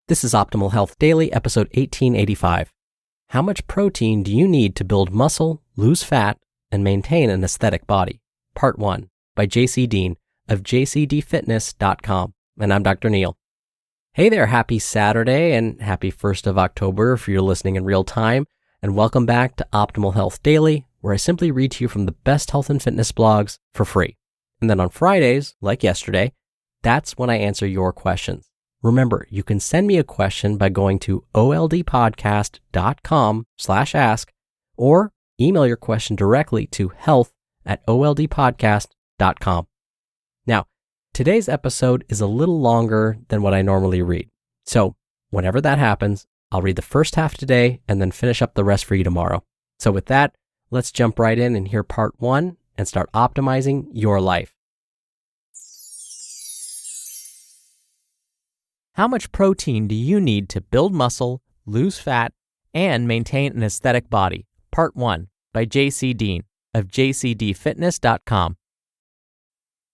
This is Optimal Health Daily, episode 1885. How much protein do you need to build muscle, lose fat, and maintain an aesthetic body? Part 1 by Deen of JCDFitness.com. And I'm Dr. Neil. Hey there, happy Saturday and happy 1st of October if you're listening in real time. And welcome back to Optimal Health Daily, where I simply read to you from the best health and fitness blogs for free. And then on Fridays, like yesterday, that's when I answer your questions. Remember, you can send me a question by going to oldpodcast.com/ask or email your question directly to health@oldpodcast.com. Now, today's episode is a little longer than what I normally read. So whenever that happens, I'll read the first half today and then finish up the rest for you tomorrow. So with that, let's jump right in and hear part 1 and start optimizing your life. How much protein do you need to build muscle, lose fat, and maintain an aesthetic body? Part 1 by Deen of JCDFitness.com.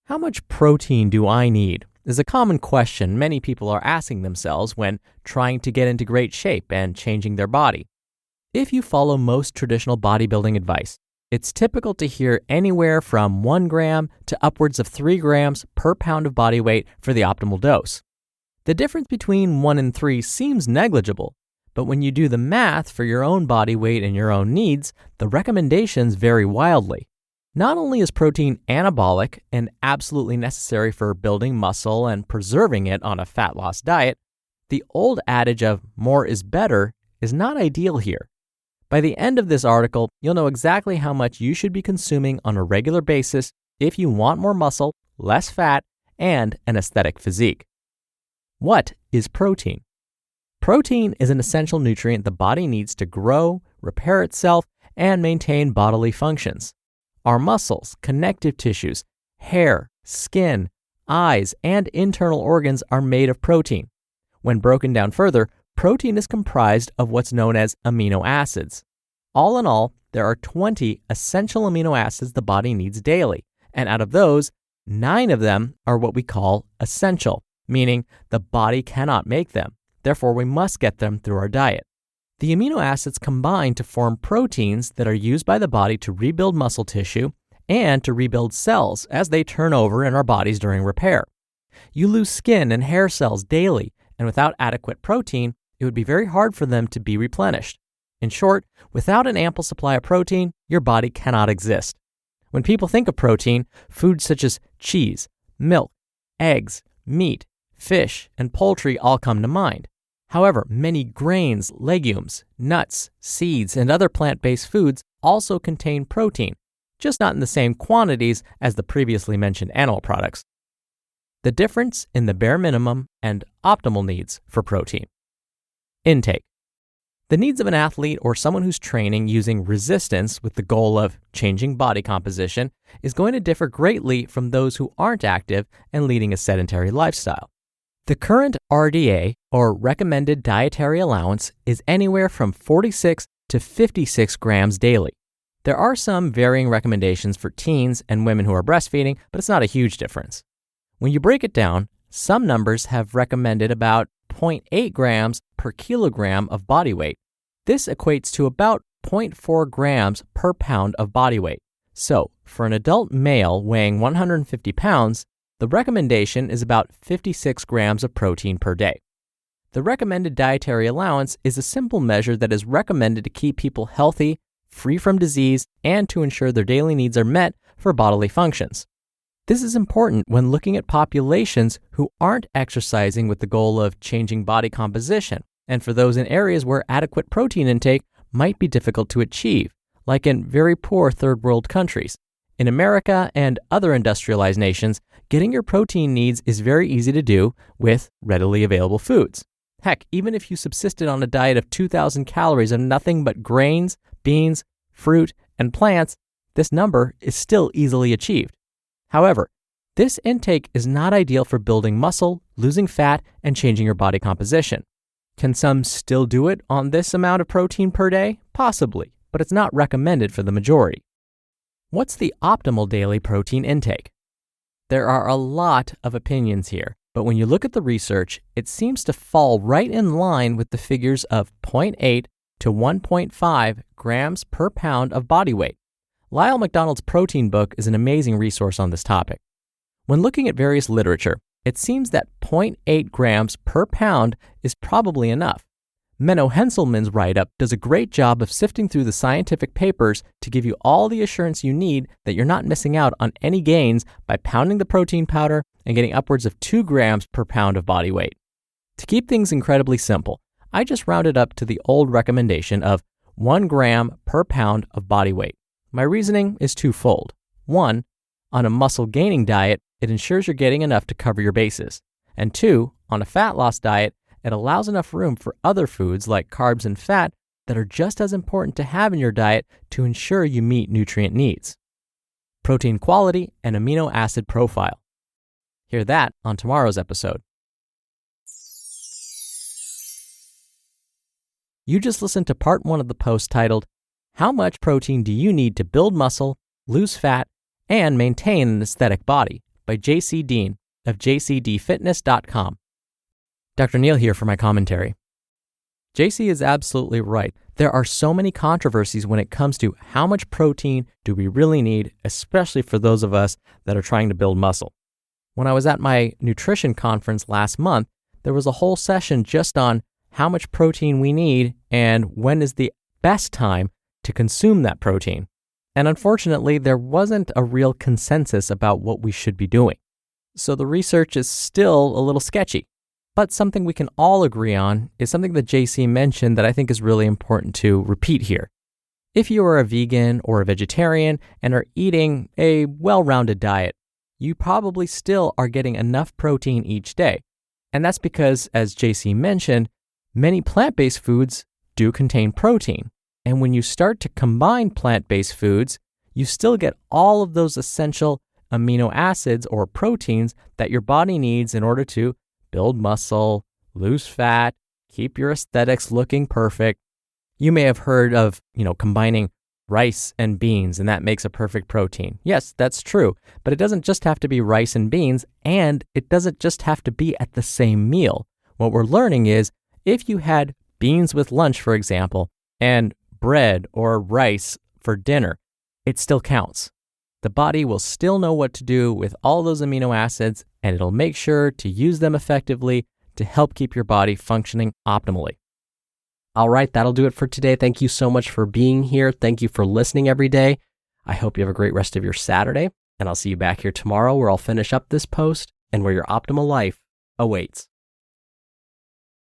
How much protein do I need is a common question many people are asking themselves when trying to get into great shape and changing their body. If you follow most traditional bodybuilding advice, it's typical to hear anywhere from 1 gram to upwards of 3 grams per pound of body weight for the optimal dose. The difference between 1 and 3 seems negligible, but when you do the math for your own body weight and your own needs, the recommendations vary wildly. Not only is protein anabolic and absolutely necessary for building muscle and preserving it on a fat loss diet, the old adage of more is better is not ideal here. By the end of this article, you'll know exactly how much you should be consuming on a regular basis if you want more muscle, less fat, and an aesthetic physique. What is protein? Protein is an essential nutrient the body needs to grow, repair itself, and maintain bodily functions. Our muscles, connective tissues, hair, skin, eyes, and internal organs are made of protein. When broken down further, protein is comprised of what's known as amino acids. All in all, there are 20 essential amino acids the body needs daily, and out of those, 9 of them are what we call essential, meaning the body cannot make them. Therefore, we must get them through our diet. The amino acids combine to form proteins that are used by the body to rebuild muscle tissue and to rebuild cells as they turn over in our bodies during repair. You lose skin and hair cells daily, and without adequate protein, it would be very hard for them to be replenished. In short, without an ample supply of protein, your body cannot exist. When people think of protein, foods such as cheese, milk, eggs, meat, fish, and poultry all come to mind. However, many grains, legumes, nuts, seeds, and other plant-based foods also contain protein, just not in the same quantities as the previously mentioned animal products. The difference in the bare minimum and optimal needs for protein. Intake. The needs of an athlete or someone who's training using resistance with the goal of changing body composition is going to differ greatly from those who aren't active and leading a sedentary lifestyle. The current RDA, or recommended dietary allowance, is anywhere from 46 to 56 grams daily. There are some varying recommendations for teens and women who are breastfeeding, but it's not a huge difference. When you break it down, some numbers have recommended about 0.8 grams per kilogram of body weight. This equates to about 0.4 grams per pound of body weight. So, for an adult male weighing 150 pounds, the recommendation is about 56 grams of protein per day. The recommended dietary allowance is a simple measure that is recommended to keep people healthy, free from disease, and to ensure their daily needs are met for bodily functions. This is important when looking at populations who aren't exercising with the goal of changing body composition, and for those in areas where adequate protein intake might be difficult to achieve, like in very poor third world countries. In America and other industrialized nations, getting your protein needs is very easy to do with readily available foods. Heck, even if you subsisted on a diet of 2,000 calories of nothing but grains, beans, fruit, and plants, this number is still easily achieved. However, this intake is not ideal for building muscle, losing fat, and changing your body composition. Can some still do it on this amount of protein per day? Possibly, but it's not recommended for the majority. What's the optimal daily protein intake? There are a lot of opinions here, But when you look at the research, it seems to fall right in line with the figures of 0.8 to 1.5 grams per pound of body weight. Lyle McDonald's protein book is an amazing resource on this topic. When looking at various literature, it seems that 0.8 grams per pound is probably enough. Menno Henselman's write-up does a great job of sifting through the scientific papers to give you all the assurance you need that you're not missing out on any gains by pounding the protein powder and getting upwards of 2 grams per pound of body weight. To keep things incredibly simple, I just rounded up to the old recommendation of 1 gram per pound of body weight. My reasoning is twofold. 1, on a muscle-gaining diet, it ensures you're getting enough to cover your bases. And 2, on a fat loss diet, it allows enough room for other foods like carbs and fat that are just as important to have in your diet to ensure you meet nutrient needs. Protein quality and amino acid profile. Hear that on tomorrow's episode. You just listened to part 1 of the post titled, How Much Protein Do You Need to Build Muscle, Lose Fat, and Maintain an Aesthetic Body by JC Deen of JCDFitness.com. Dr. Neal here for my commentary. JC is absolutely right. There are so many controversies when it comes to how much protein do we really need, especially for those of us that are trying to build muscle. When I was at my nutrition conference last month, there was a whole session just on how much protein we need and when is the best time to consume that protein. And unfortunately, there wasn't a real consensus about what we should be doing. So the research is still a little sketchy. But something we can all agree on is something that JC mentioned that I think is really important to repeat here. If you are a vegan or a vegetarian and are eating a well-rounded diet, you probably still are getting enough protein each day. And that's because, as JC mentioned, many plant-based foods do contain protein. And when you start to combine plant-based foods, you still get all of those essential amino acids or proteins that your body needs in order to build muscle, lose fat, keep your aesthetics looking perfect. You may have heard of, combining rice and beans, and that makes a perfect protein. Yes, that's true, but it doesn't just have to be rice and beans, and it doesn't just have to be at the same meal. What we're learning is if you had beans with lunch, for example, and bread or rice for dinner, it still counts. The body will still know what to do with all those amino acids, and it'll make sure to use them effectively to help keep your body functioning optimally. All right, that'll do it for today. Thank you so much for being here. Thank you for listening every day. I hope you have a great rest of your Saturday, and I'll see you back here tomorrow where I'll finish up this post and where your optimal life awaits.